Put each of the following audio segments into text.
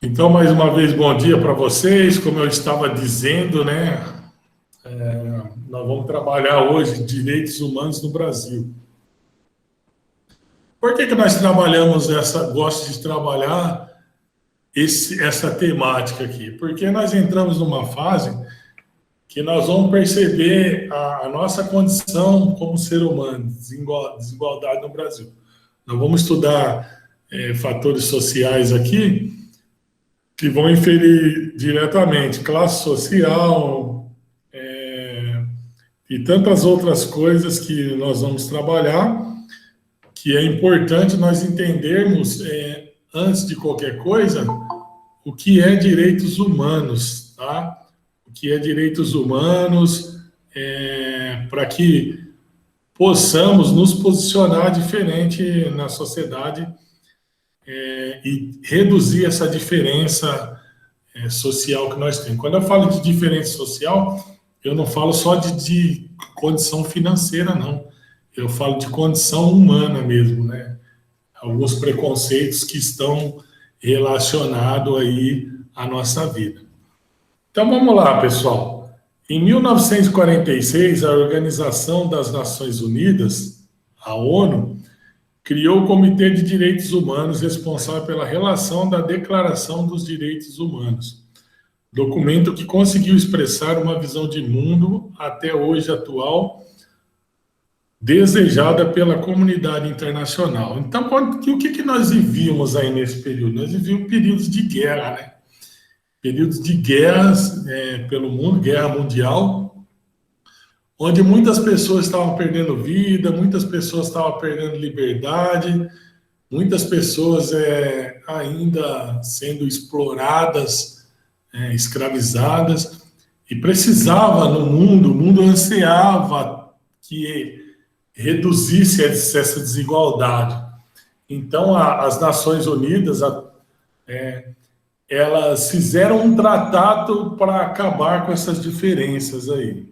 Então, mais uma vez, bom dia para vocês. Como eu estava dizendo, né, nós vamos trabalhar hoje direitos humanos no Brasil. Por que nós gosto de trabalhar essa temática aqui? Porque nós entramos numa fase que nós vamos perceber a nossa condição como ser humano, desigualdade no Brasil. Nós vamos estudar fatores sociais aqui que vão inferir diretamente classe social, e tantas outras coisas que nós vamos trabalhar, que é importante nós entendermos, antes de qualquer coisa, o que é direitos humanos, tá? O que é direitos humanos, para que possamos nos posicionar diferente na sociedade, e reduzir essa diferença social que nós temos. Quando eu falo de diferença social, eu não falo só de condição financeira, não. Eu falo de condição humana mesmo, né? Alguns preconceitos que estão relacionados aí à nossa vida. Então vamos lá, pessoal. Em 1946, a Organização das Nações Unidas, a ONU, criou o Comitê de Direitos Humanos, responsável pela relação da Declaração dos Direitos Humanos, documento que conseguiu expressar uma visão de mundo até hoje atual, desejada pela comunidade internacional. Então, o que nós vivíamos aí nesse período? Nós vivíamos períodos de guerra, né? Períodos de guerras pelo mundo, guerra mundial, onde muitas pessoas estavam perdendo vida, muitas pessoas estavam perdendo liberdade, muitas pessoas ainda sendo exploradas, escravizadas, e precisava no mundo, o mundo ansiava que reduzisse essa desigualdade. Então, as Nações Unidas, elas fizeram um tratado para acabar com essas diferenças aí.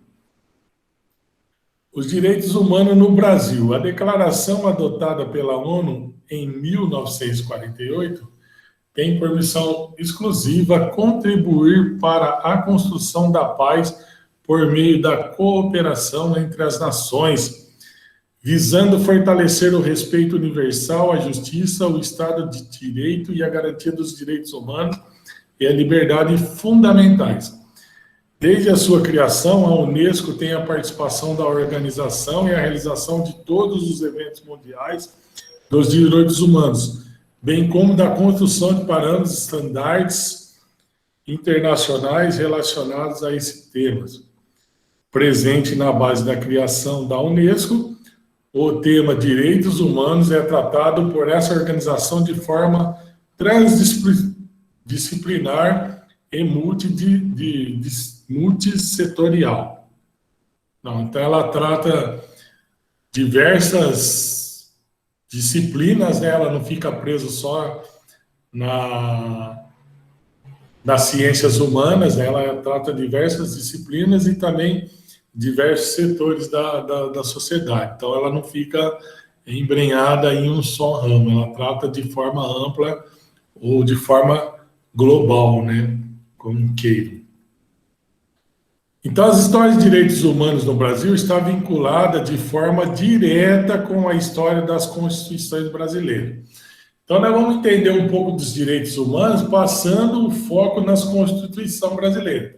Os direitos humanos no Brasil. A declaração adotada pela ONU em 1948 tem por missão exclusiva contribuir para a construção da paz por meio da cooperação entre as nações, visando fortalecer o respeito universal, a justiça, o Estado de Direito e a garantia dos direitos humanos e a liberdade fundamentais. Desde a sua criação, a Unesco tem a participação da organização e a realização de todos os eventos mundiais dos direitos humanos, bem como da construção de parâmetros e estándares internacionais relacionados a esse tema. Presente na base da criação da Unesco, o tema direitos humanos é tratado por essa organização de forma transdisciplinar e multissetorial. Então, ela trata diversas disciplinas, né? Ela não fica presa só nas ciências humanas, né? Ela trata diversas disciplinas e também diversos setores da sociedade. Então, ela não fica embrenhada em um só ramo, ela trata de forma ampla ou de forma global, né? Como queiram. Então, as histórias de direitos humanos no Brasil estão vinculadas de forma direta com a história das constituições brasileiras. Então, nós vamos entender um pouco dos direitos humanos passando o foco nas Constituição brasileira.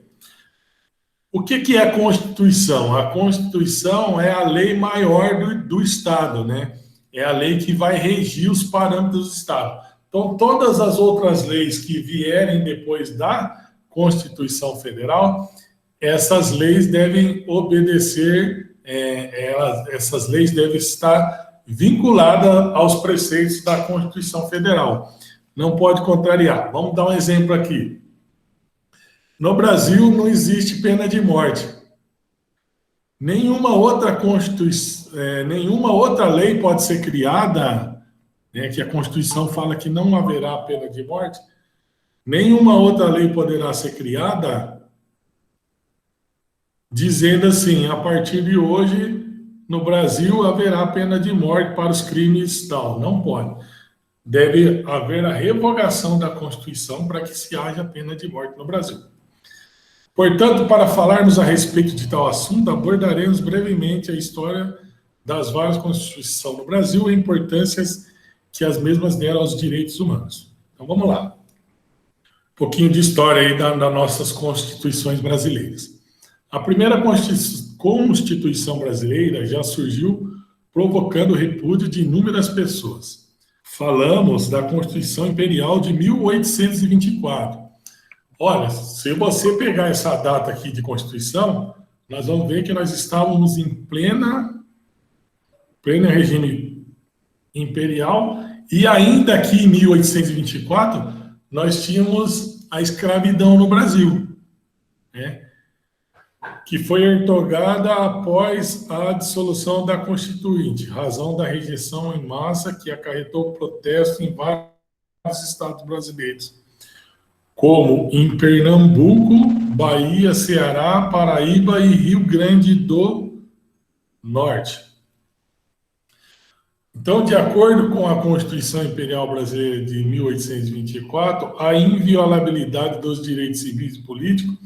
O que é a Constituição? A Constituição é a lei maior do Estado, né? É a lei que vai regir os parâmetros do Estado. Então, todas as outras leis que vierem depois da Constituição Federal, essas leis devem obedecer, essas leis devem estar vinculadas aos preceitos da Constituição Federal. Não pode contrariar. Vamos dar um exemplo aqui. No Brasil não existe pena de morte. Nenhuma outra lei pode ser criada, né, que a Constituição fala que não haverá pena de morte. Nenhuma outra lei poderá ser criada dizendo assim, a partir de hoje, no Brasil haverá pena de morte para os crimes tal. Não pode. deve haver a revogação da Constituição para que se haja pena de morte no Brasil. Portanto, para falarmos a respeito de tal assunto, abordaremos brevemente a história das várias constituições no Brasil e a importância que as mesmas deram aos direitos humanos. Então, vamos lá. Um pouquinho de história aí das nossas constituições brasileiras. A primeira Constituição brasileira já surgiu provocando o repúdio de inúmeras pessoas. Falamos da Constituição Imperial de 1824. Olha, se você pegar essa data aqui de Constituição, nós vamos ver que nós estávamos em pleno regime imperial, e ainda aqui em 1824, nós tínhamos a escravidão no Brasil, né? Que foi otorgada após a dissolução da Constituinte, razão da rejeição em massa que acarretou protesto em vários estados brasileiros, como em Pernambuco, Bahia, Ceará, Paraíba e Rio Grande do Norte. Então, de acordo com a Constituição Imperial Brasileira de 1824, a inviolabilidade dos direitos civis e políticos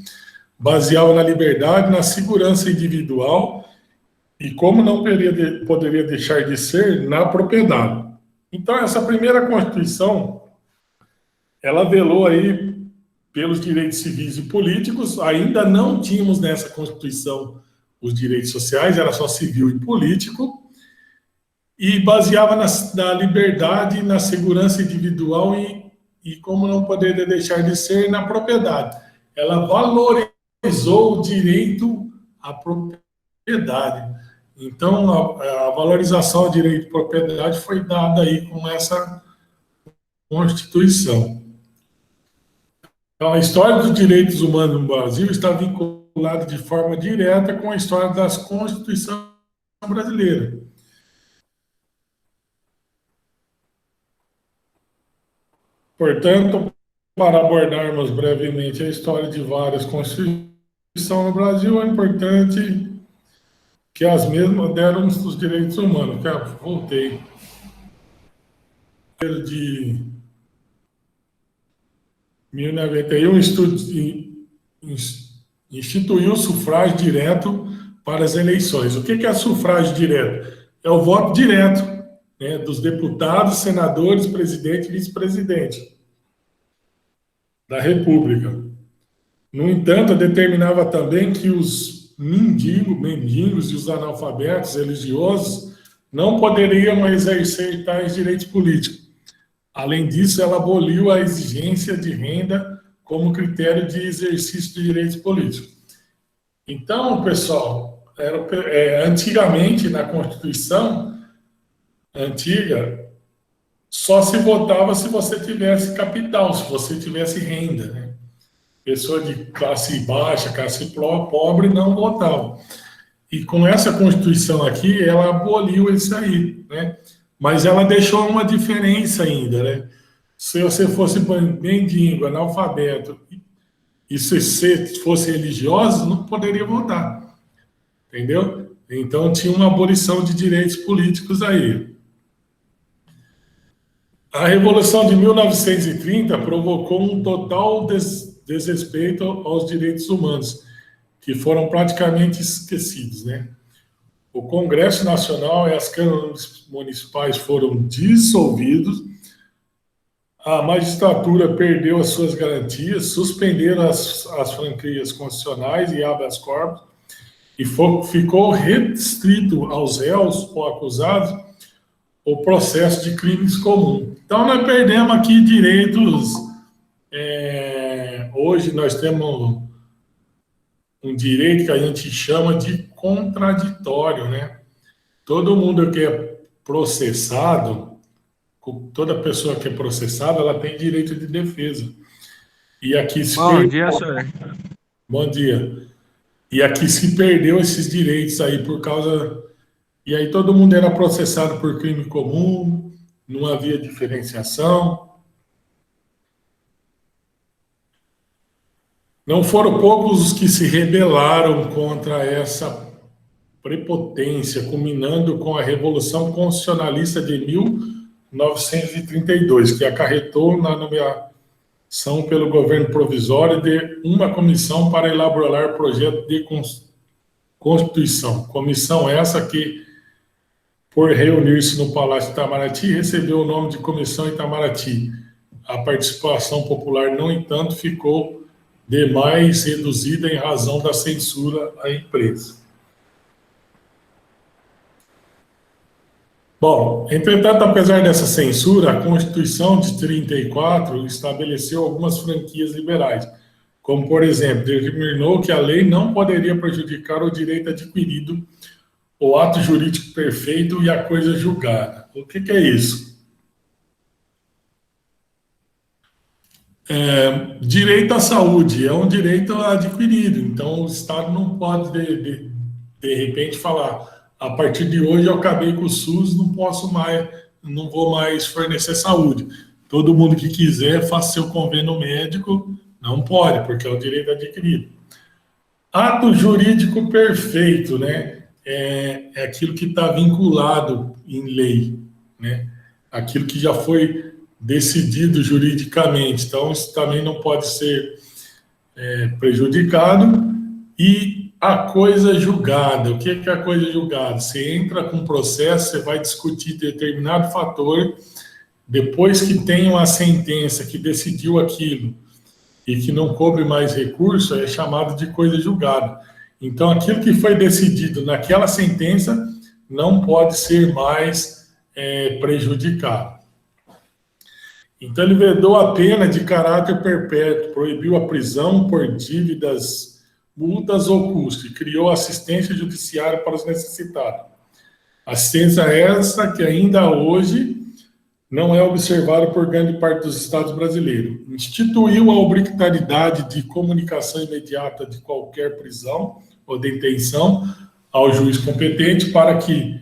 baseava na liberdade, na segurança individual e, como não poderia deixar de ser, na propriedade. Então, essa primeira Constituição, ela velou aí pelos direitos civis e políticos. Ainda não tínhamos nessa Constituição os direitos sociais, era só civil e político, e baseava na liberdade, na segurança individual e, como não poderia deixar de ser, na propriedade. Ela valorizou o direito à propriedade. Então, a valorização do direito de propriedade foi dada aí com essa Constituição. Então, a história dos direitos humanos no Brasil está vinculada de forma direta com a história das Constituições brasileiras. Portanto, para abordarmos brevemente a história de várias constituições no Brasil, é importante que as mesmas deram os direitos humanos. Voltei. De 1991, instituiu o sufrágio direto para as eleições. O que é sufrágio direto? É o voto direto, né, dos deputados, senadores, presidente e vice-presidente da República. No entanto, determinava também que os mendigos e os analfabetos religiosos não poderiam exercer tais direitos políticos. Além disso, ela aboliu a exigência de renda como critério de exercício de direitos políticos. Então, pessoal, antigamente, na Constituição antiga, só se votava se você tivesse capital, se você tivesse renda, né? Pessoa de classe baixa, classe pobre, não votava. E com essa Constituição aqui, ela aboliu isso aí, né? Mas ela deixou uma diferença ainda, né? Se você fosse mendigo, analfabeto, e se você fosse religioso, não poderia votar, entendeu? Então tinha uma abolição de direitos políticos aí. A Revolução de 1930 provocou um total desrespeito aos direitos humanos, que foram praticamente esquecidos, né? O Congresso Nacional e as câmaras municipais foram dissolvidos, a magistratura perdeu as suas garantias, suspenderam as franquias constitucionais e habeas corpus, e ficou restrito aos réus ou acusados o processo de crimes comuns. Então, nós perdemos aqui direitos. Hoje nós temos um direito que a gente chama de contraditório, né? Todo mundo que é processado, toda pessoa que é processada, ela tem direito de defesa. E aqui se Bom dia, senhor. Bom dia. E aqui se perdeu esses direitos aí por causa... E aí todo mundo era processado por crime comum, não havia diferenciação. Não foram poucos os que se rebelaram contra essa prepotência, culminando com a Revolução Constitucionalista de 1932, que acarretou na nomeação pelo governo provisório de uma comissão para elaborar projeto de Constituição. Comissão essa que, por reunir-se no Palácio Itamaraty, recebeu o nome de Comissão Itamaraty. A participação popular, no entanto, ficou demais reduzida em razão da censura à imprensa. Bom, entretanto, apesar dessa censura, a Constituição de 34 estabeleceu algumas franquias liberais, como, por exemplo, determinou que a lei não poderia prejudicar o direito adquirido, o ato jurídico perfeito e a coisa julgada. O que é isso? Direito à saúde é um direito adquirido, então o Estado não pode, de repente, falar: a partir de hoje eu acabei com o SUS, não vou mais fornecer saúde. Todo mundo que quiser faça seu convênio médico, não pode, porque é o direito adquirido. Ato jurídico perfeito, né? É aquilo que está vinculado em lei, né? Aquilo que já foi decidido juridicamente. Então, isso também não pode ser prejudicado. E a coisa julgada. O que é a coisa julgada? Você entra com um processo, você vai discutir determinado fator, depois que tem uma sentença que decidiu aquilo e que não cobre mais recurso, é chamado de coisa julgada. Então, aquilo que foi decidido naquela sentença não pode ser mais prejudicado. Então, ele vedou a pena de caráter perpétuo, proibiu a prisão por dívidas, multas ou custos, e criou assistência judiciária para os necessitados. Assistência essa que ainda hoje não é observada por grande parte dos estados brasileiros. Instituiu a obrigatoriedade de comunicação imediata de qualquer prisão ou detenção ao juiz competente para que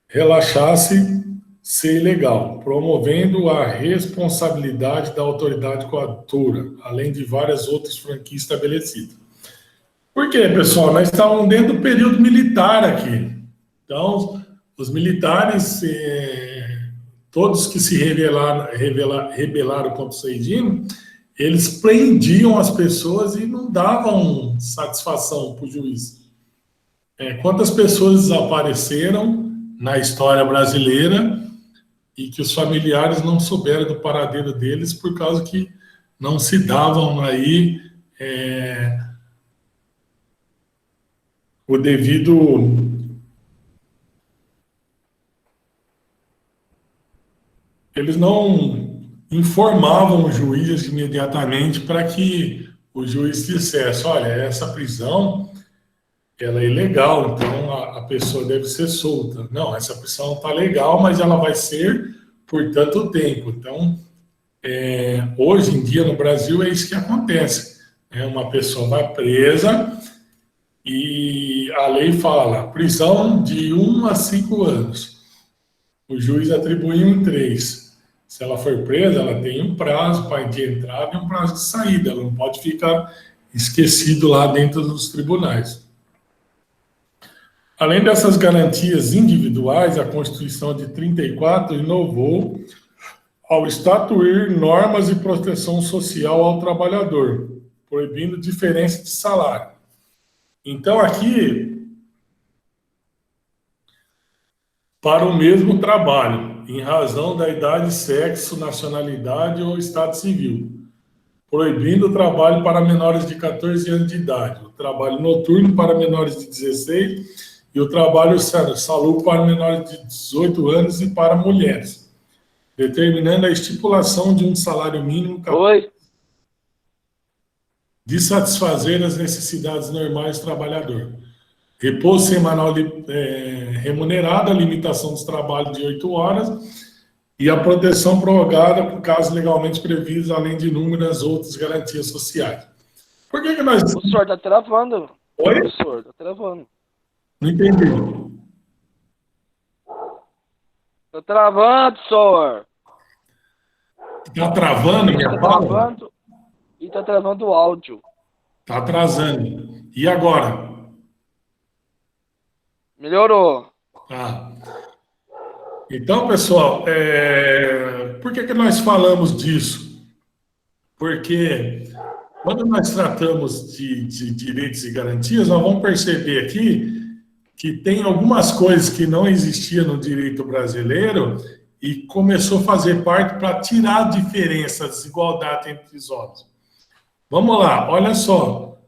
relaxasse ser ilegal, promovendo a responsabilidade da autoridade coatora, além de várias outras franquias estabelecidas. Por quê, pessoal? Nós estávamos dentro do período militar aqui. Então, os militares, todos que se rebelaram contra o regime, eles prendiam as pessoas e não davam satisfação para o juiz. Quantas pessoas desapareceram na história brasileira e que os familiares não souberam do paradeiro deles por causa que não se davam aí o devido... Eles não informavam o juiz imediatamente para que o juiz dissesse: olha, essa prisão ela é ilegal, então a pessoa deve ser solta. Não, essa prisão está legal, mas ela vai ser por tanto tempo. Então, hoje em dia no Brasil é isso que acontece. Uma pessoa vai presa e a lei fala prisão de 1 a 5 anos. O juiz atribuiu em 3. Se ela for presa, ela tem um prazo de entrada e um prazo de saída. Ela não pode ficar esquecido lá dentro dos tribunais. Além dessas garantias individuais, a Constituição de 34 inovou ao estatuir normas de proteção social ao trabalhador, proibindo diferença de salário. Então, aqui, para o mesmo trabalho, em razão da idade, sexo, nacionalidade ou estado civil, proibindo o trabalho para menores de 14 anos de idade, o trabalho noturno para menores de 16 e o trabalho salubro para menores de 18 anos e para mulheres, determinando a estipulação de um salário mínimo capaz de satisfazer as necessidades normais do trabalhador. Repouso semanal remunerado, a limitação dos trabalhos de 8 horas e a proteção prorrogada por casos legalmente previstos, além de inúmeras outras garantias sociais. Por que nós... O senhor está travando. Oi? O senhor está travando. Não entendi. Está travando, senhor. Está travando minha fala? E está travando o áudio. Está atrasando. E agora? Melhorou. Ah. Então, pessoal, por que que nós falamos disso? Porque quando nós tratamos de direitos e garantias, nós vamos perceber aqui que tem algumas coisas que não existiam no direito brasileiro e começou a fazer parte para tirar a diferença, a desigualdade entre os homens. Vamos lá, olha só.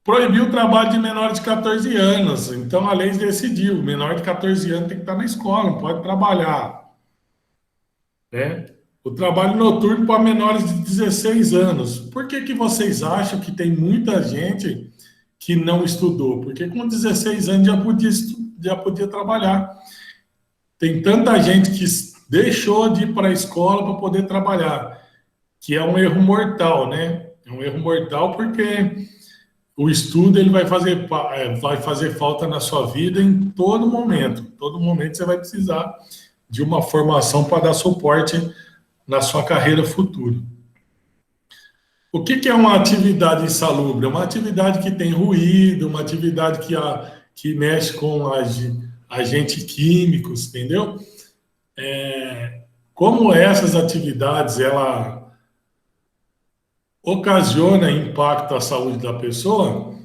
Proibiu o trabalho de menores de 14 anos. Então a lei decidiu, menor de 14 anos tem que estar na escola, não pode trabalhar, né? O trabalho noturno para menores de 16 anos. Por que que vocês acham que tem muita gente que não estudou? Porque com 16 anos já podia trabalhar. Tem tanta gente que deixou de ir para a escola para poder trabalhar, que é um erro mortal, né? É um erro mortal porque o estudo ele vai fazer falta na sua vida em todo momento. Todo momento você vai precisar de uma formação para dar suporte na sua carreira futura. O que é uma atividade insalubre? É uma atividade que tem ruído, uma atividade que mexe com agentes químicos, entendeu? Como essas atividades ela ocasiona impacto à saúde da pessoa,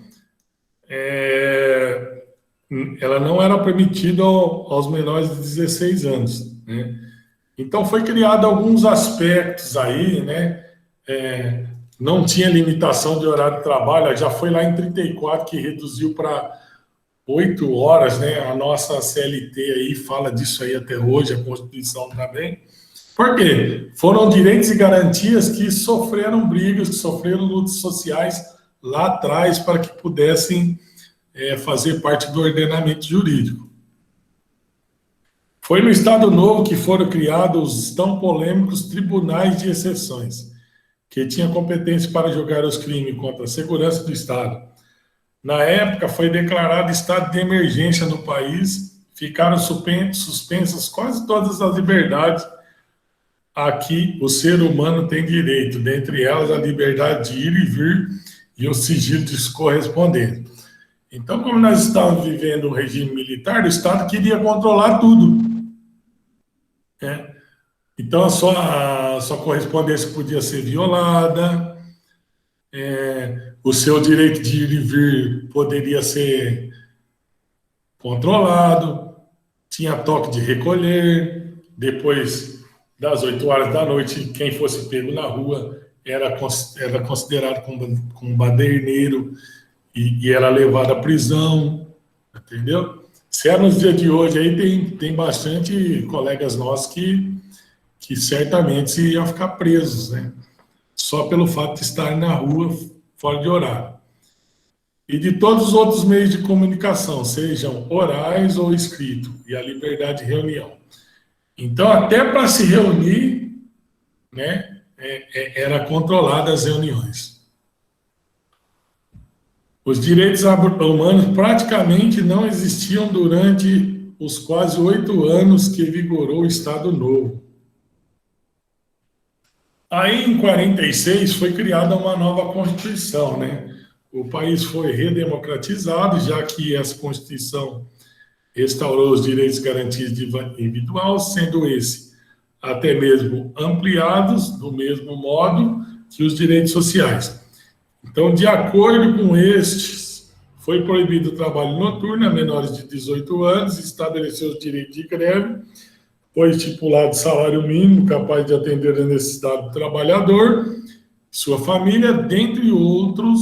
ela não era permitida aos menores de 16 anos, né? Então foi criado alguns aspectos aí, né? Não tinha limitação de horário de trabalho, já foi lá em 34 que reduziu para 8 horas, né? A nossa CLT aí fala disso aí até hoje, a Constituição também. Por quê? Foram direitos e garantias que sofreram brigas, que sofreram lutas sociais lá atrás para que pudessem fazer parte do ordenamento jurídico. Foi no Estado Novo que foram criados os tão polêmicos tribunais de exceções, que tinham competência para julgar os crimes contra a segurança do Estado. Na época, foi declarado estado de emergência no país, ficaram suspensas quase todas as liberdades a que o ser humano tem direito, dentre elas a liberdade de ir e vir e o sigilo descorrespondente. Então, como nós estávamos vivendo um regime militar, o Estado queria controlar tudo, né? Então, a sua correspondência podia ser violada, o seu direito de ir e vir poderia ser controlado, tinha toque de recolher, depois das 8 horas da noite, quem fosse pego na rua era considerado como baderneiro e era levado à prisão, entendeu? Se é nos dias de hoje, aí tem bastante colegas nossos que certamente iam ficar presos, né? Só pelo fato de estarem na rua fora de horário. E de todos os outros meios de comunicação, sejam orais ou escritos, e a liberdade de reunião. Então, até para se reunir, né, era controlada as reuniões. Os direitos humanos praticamente não existiam durante os quase 8 anos que vigorou o Estado Novo. Aí, em 46, foi criada uma nova Constituição, né? O país foi redemocratizado, já que essa Constituição restaurou os direitos e garantias individual, sendo esse até mesmo ampliados do mesmo modo que os direitos sociais. Então, de acordo com estes, foi proibido o trabalho noturno a menores de 18 anos, estabeleceu os direitos de greve, foi estipulado salário mínimo capaz de atender a necessidade do trabalhador, sua família, dentre outros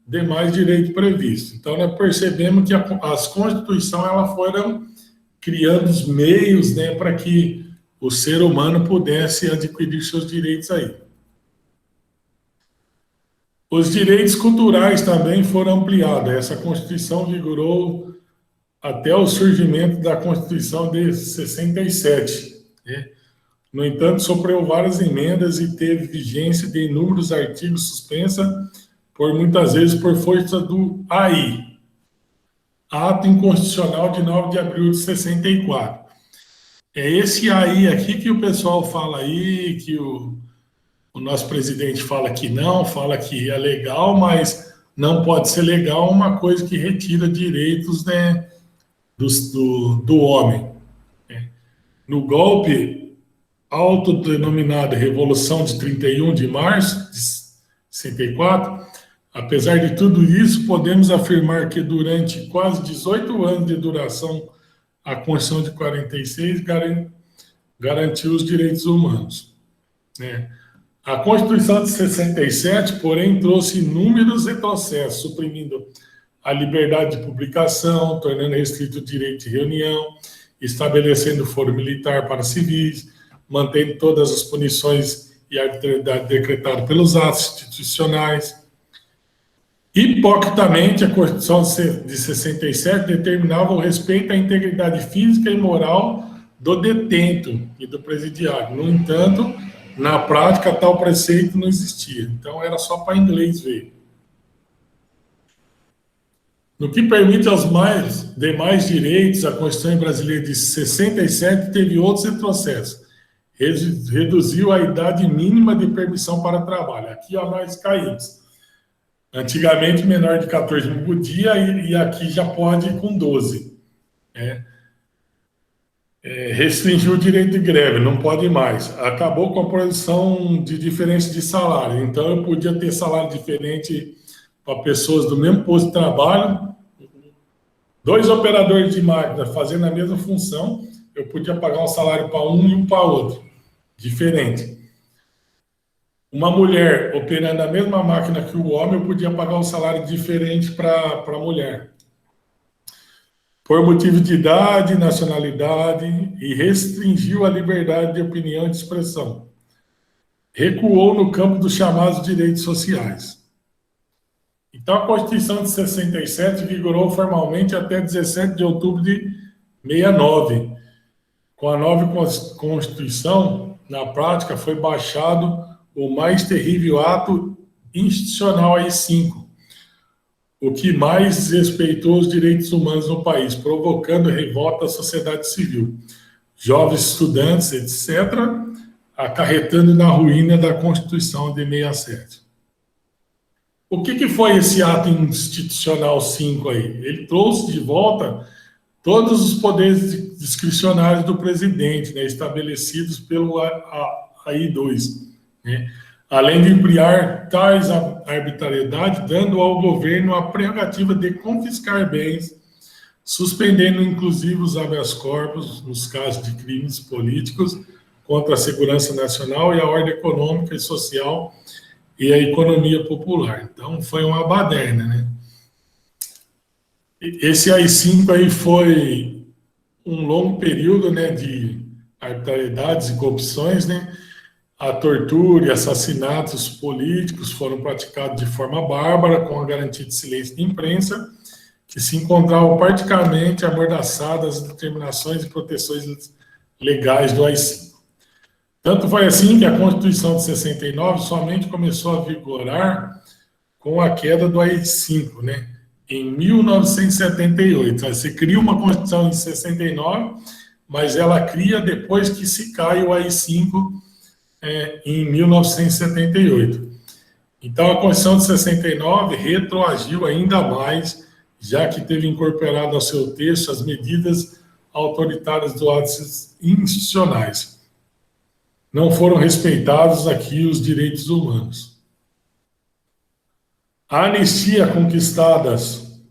demais direitos previstos. Então, nós percebemos que as Constituições elas foram criando os meios, né, para que o ser humano pudesse adquirir seus direitos aí. Os direitos culturais também foram ampliados. Essa Constituição vigorou até o surgimento da Constituição de 67. Né? No entanto, sofreu várias emendas e teve vigência de inúmeros artigos suspensa muitas vezes por força do AI, Ato Inconstitucional de 9 de abril de 64. É esse AI aqui que o pessoal fala aí, que o nosso presidente fala que não, fala que é legal, mas não pode ser legal uma coisa que retira direitos, né, do homem. no golpe autodenominado Revolução de 31 de março de 64, apesar de tudo isso, podemos afirmar que durante quase 18 anos de duração, a Constituição de 46 garantiu os direitos humanos, né? A Constituição de 67, porém, trouxe inúmeros retrocessos, suprimindo a liberdade de publicação, tornando restrito o direito de reunião, estabelecendo foro militar para civis, mantendo todas as punições e arbitrariedade decretadas pelos atos institucionais. Hipocritamente, a Constituição de 67 determinava o respeito à integridade física e moral do detento e do presidiário. No entanto, na prática, tal preceito não existia. Então, era só para inglês ver. No que permite aos demais direitos, a Constituição brasileira de 67 teve outros retrocessos. Reduziu a idade mínima de permissão para trabalho. Aqui, ó, nós caímos. Antigamente, menor de 14 não podia, e aqui já pode com 12. Né? Restringiu o direito de greve, não pode mais. Acabou com a produção de diferença de salário. Então, eu podia ter salário diferente para pessoas do mesmo posto de trabalho. 2 operadores de máquina fazendo a mesma função, eu podia pagar um salário para um e um para outro. Diferente. Uma mulher operando a mesma máquina que o homem, eu podia pagar um salário diferente para a mulher. Por motivo de idade, nacionalidade, e restringiu a liberdade de opinião e de expressão. Recuou no campo dos chamados direitos sociais. Então, a Constituição de 67 vigorou formalmente até 17 de outubro de 69. Com a nova Constituição, na prática, foi baixado o mais terrível ato institucional AI-5, o que mais desrespeitou os direitos humanos no país, provocando revolta da sociedade civil, jovens estudantes, etc., acarretando na ruína da Constituição de 67. O que foi esse ato institucional 5 aí? Ele trouxe de volta todos os poderes discricionários do presidente, né, estabelecidos pelo AI-2, né? Além de ampliar tais arbitrariedade, dando ao governo a prerrogativa de confiscar bens, suspendendo inclusive os habeas corpus nos casos de crimes políticos contra a segurança nacional e a ordem econômica e social e a economia popular. Então, foi uma baderna, né? Esse AI-5 aí foi um longo período, né, de arbitrariedades e corrupções, né? A tortura e assassinatos políticos foram praticados de forma bárbara, com a garantia de silêncio de imprensa, que se encontravam praticamente amordaçadas as determinações e proteções legais do AI-5. Tanto foi assim que a Constituição de 69 somente começou a vigorar com a queda do AI-5, né? Em 1978. Você cria uma Constituição em 69, mas ela cria depois que se cai o AI-5 em 1978. Então, a Constituição de 69 retroagiu ainda mais, já que teve incorporado ao seu texto as medidas autoritárias dos atos institucionais. Não foram respeitados aqui os direitos humanos. A anistia conquistadas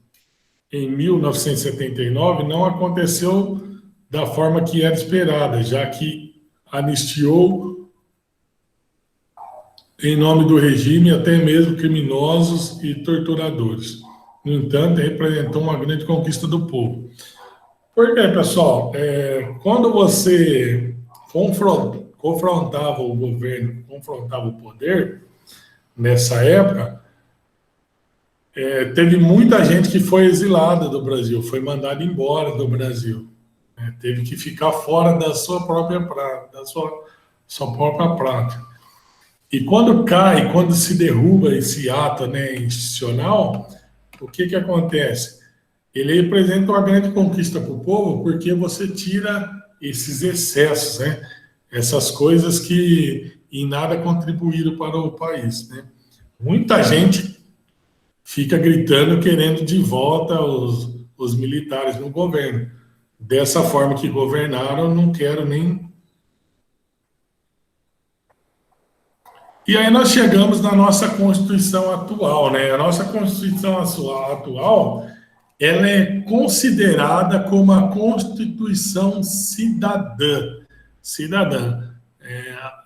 em 1979 não aconteceu da forma que era esperada, já que anistiou em nome do regime até mesmo criminosos e torturadores. No entanto, representou uma grande conquista do povo. Por quê, pessoal? Quando você confrontava o governo, confrontava o poder, nessa época, teve muita gente que foi exilada do Brasil, foi mandada embora do Brasil, né? Teve que ficar fora da sua própria prática. E quando cai, quando se derruba esse ato, né, institucional, o que acontece? Ele representa uma grande conquista para o povo, porque você tira esses excessos, né, essas coisas que em nada contribuíram para o país, né? Muita gente fica gritando, querendo de volta os militares no governo. dessa forma que governaram, não quero nem. E aí nós chegamos na nossa Constituição atual, né? A nossa Constituição atual, ela é considerada como a Constituição cidadã. Cidadã.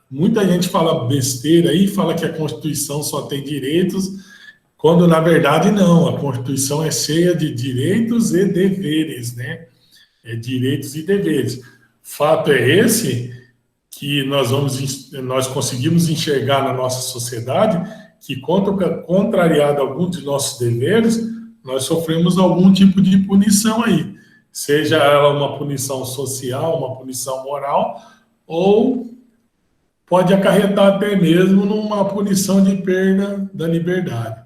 Muita gente fala besteira aí, fala que a Constituição só tem direitos, quando na verdade não, a Constituição é cheia de direitos e deveres, né? Direitos e deveres. Fato é esse que nós conseguimos enxergar na nossa sociedade que, contrariado a alguns de nossos deveres, nós sofremos algum tipo de punição aí, seja ela uma punição social, uma punição moral, ou pode acarretar até mesmo numa punição de perda da liberdade.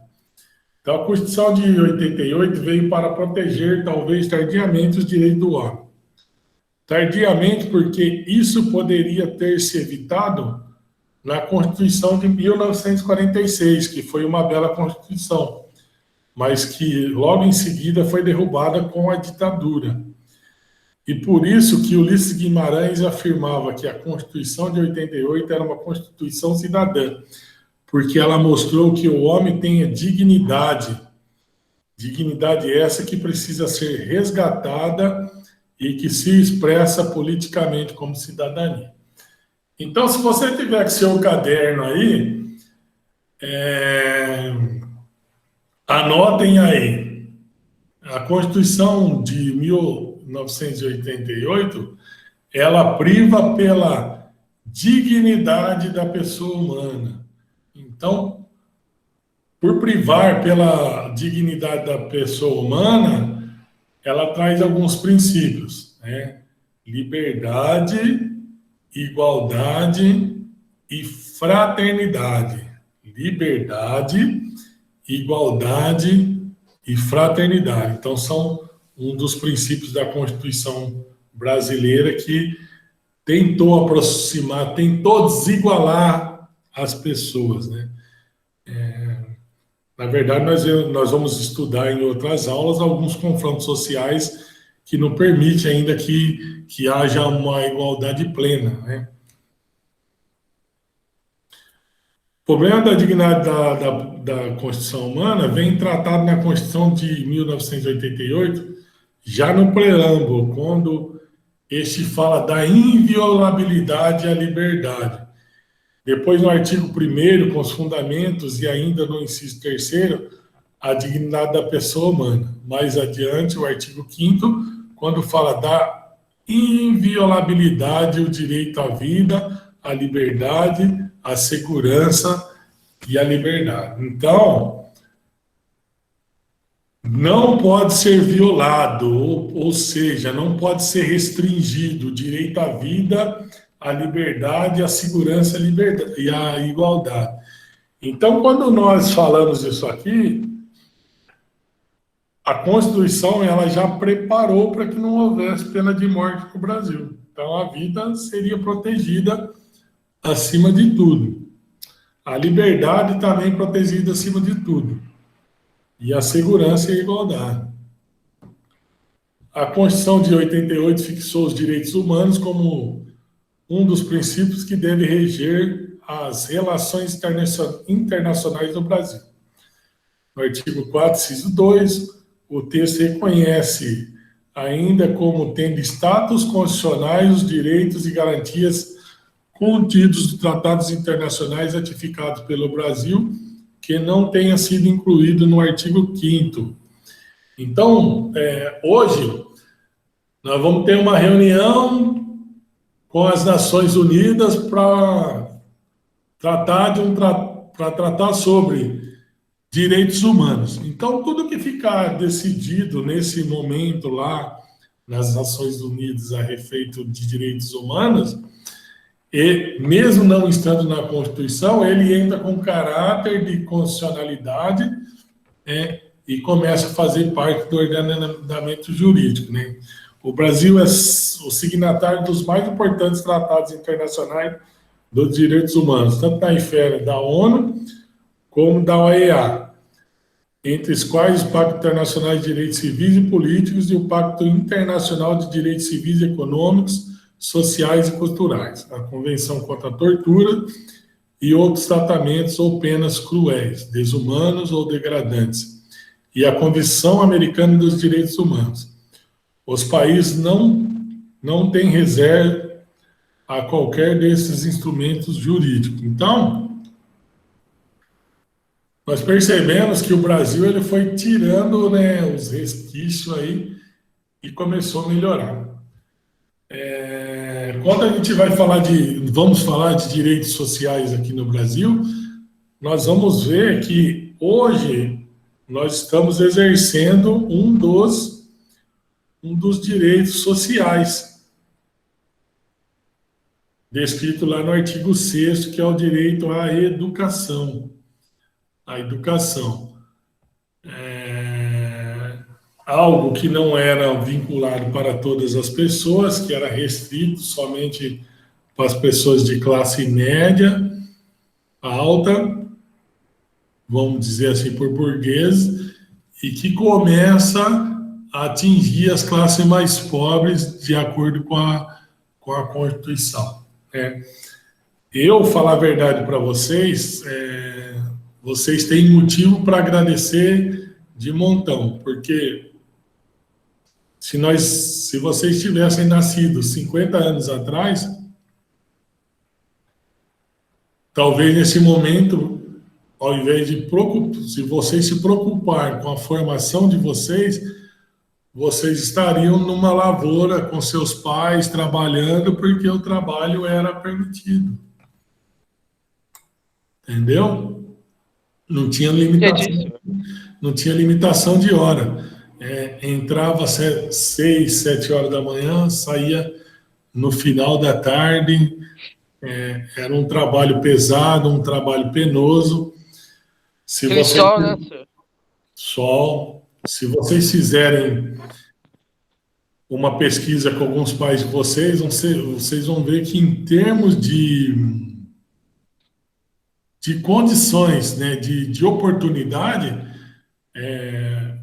Então, a Constituição de 88 veio para proteger, talvez tardiamente, os direitos do homem. Tardiamente, porque isso poderia ter se evitado na Constituição de 1946, que foi uma bela Constituição, mas que logo em seguida foi derrubada com a ditadura. E por isso que Ulisses Guimarães afirmava que a Constituição de 88 era uma Constituição cidadã, porque ela mostrou que o homem tem dignidade, dignidade essa que precisa ser resgatada e que se expressa politicamente como cidadania. Então, se você tiver com seu caderno aí, anotem aí. A Constituição de 1988, ela priva pela dignidade da pessoa humana. Então, por privar pela dignidade da pessoa humana, ela traz alguns princípios, né? Liberdade, igualdade e fraternidade. Liberdade, igualdade e fraternidade. Então, são um dos princípios da Constituição brasileira que tentou aproximar, tentou desigualar as pessoas, né? Na verdade, nós vamos estudar em outras aulas alguns confrontos sociais que não permitem ainda que haja uma igualdade plena, né? O problema da dignidade da Constituição humana vem tratado na Constituição de 1988, já no preâmbulo, quando este fala da inviolabilidade à liberdade. Depois, no artigo 1º, com os fundamentos, e ainda no inciso 3º, a dignidade da pessoa humana. Mais adiante, o artigo 5º, quando fala da inviolabilidade, o direito à vida, à liberdade, à segurança e à liberdade. Então, não pode ser violado, ou seja, não pode ser restringido o direito à vida, a liberdade, a segurança e a igualdade. Então, quando nós falamos isso aqui, a Constituição ela já preparou para que não houvesse pena de morte no Brasil. Então, a vida seria protegida acima de tudo. A liberdade também protegida acima de tudo. E a segurança e a igualdade. A Constituição de 88 fixou os direitos humanos como um dos princípios que deve reger as relações internacionais do Brasil. No artigo 4, inciso 2, o texto reconhece ainda como tendo status constitucionais os direitos e garantias contidos nos tratados internacionais ratificados pelo Brasil, que não tenha sido incluído no artigo 5º. Então, hoje, nós vamos ter uma reunião com as Nações Unidas para tratar sobre direitos humanos. Então, tudo que ficar decidido nesse momento lá nas Nações Unidas a respeito de direitos humanos, e mesmo não estando na Constituição, ele entra com caráter de constitucionalidade e começa a fazer parte do ordenamento jurídico, né? O Brasil é o signatário dos mais importantes tratados internacionais dos direitos humanos, tanto na esfera da ONU como da OEA. entre os quais o Pacto Internacional de Direitos Civis e Políticos e o Pacto Internacional de Direitos Civis e Econômicos, Sociais e Culturais, a Convenção contra a Tortura e outros tratamentos ou penas cruéis, desumanos ou degradantes, e a Convenção Americana dos Direitos Humanos. Os países não têm reserva a qualquer desses instrumentos jurídicos. Então, nós percebemos que o Brasil ele foi tirando, né, os resquícios aí e começou a melhorar. Quando a gente vamos falar de direitos sociais aqui no Brasil, nós vamos ver que hoje nós estamos exercendo um dos direitos sociais, descrito lá no artigo 6º, que é o direito à educação. A educação. Algo que não era vinculado para todas as pessoas, que era restrito somente para as pessoas de classe média, alta, vamos dizer assim, por burguês, e que começa a atingir as classes mais pobres de acordo com a Constituição. Eu, falar a verdade para vocês, vocês têm motivo para agradecer de montão, porque se vocês tivessem nascido 50 anos atrás, talvez nesse momento, ao invés de se vocês se preocuparem com a formação de vocês estariam numa lavoura com seus pais, trabalhando, porque o trabalho era permitido. Entendeu? Não tinha limitação de hora. Entrava às 6, 7 horas da manhã, saía no final da tarde. Era um trabalho pesado, um trabalho penoso. Sol, né, senhor? Sol. Se vocês fizerem uma pesquisa com alguns pais de vocês vão ver que em termos de condições, né, de oportunidade,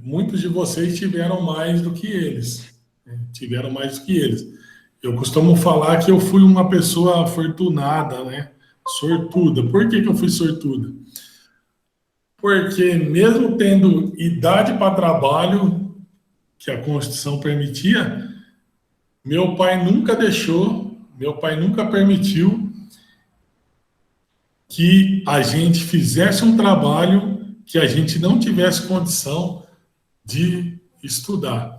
muitos de vocês tiveram mais do que eles. Eu costumo falar que eu fui uma pessoa afortunada, né? Sortuda. Por que eu fui sortuda? Porque mesmo tendo idade para trabalho, que a Constituição permitia, meu pai nunca permitiu que a gente fizesse um trabalho que a gente não tivesse condição de estudar.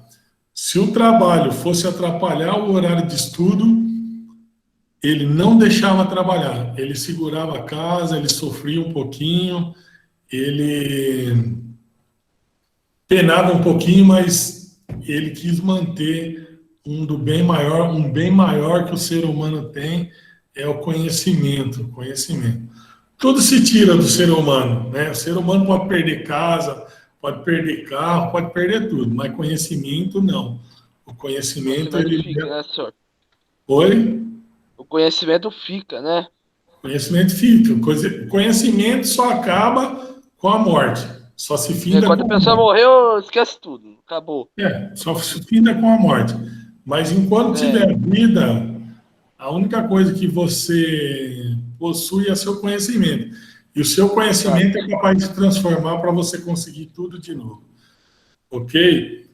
Se o trabalho fosse atrapalhar o horário de estudo, ele não deixava trabalhar. Ele segurava a casa, ele sofria um pouquinho, ele penava um pouquinho, mas ele quis manter um bem maior que o ser humano tem, é o conhecimento. Tudo se tira do ser humano, né? O ser humano pode perder casa, pode perder carro, pode perder tudo, mas conhecimento não. O conhecimento ele fica, né, senhor? Oi? O conhecimento fica, né? O conhecimento fica. O conhecimento só acaba com a morte. Só se finda quando a pessoa morreu, esquece tudo. Acabou. Só se finda com a morte. Mas enquanto tiver vida, a única coisa que você possui é seu conhecimento. E o seu conhecimento é capaz de transformar para você conseguir tudo de novo. Ok?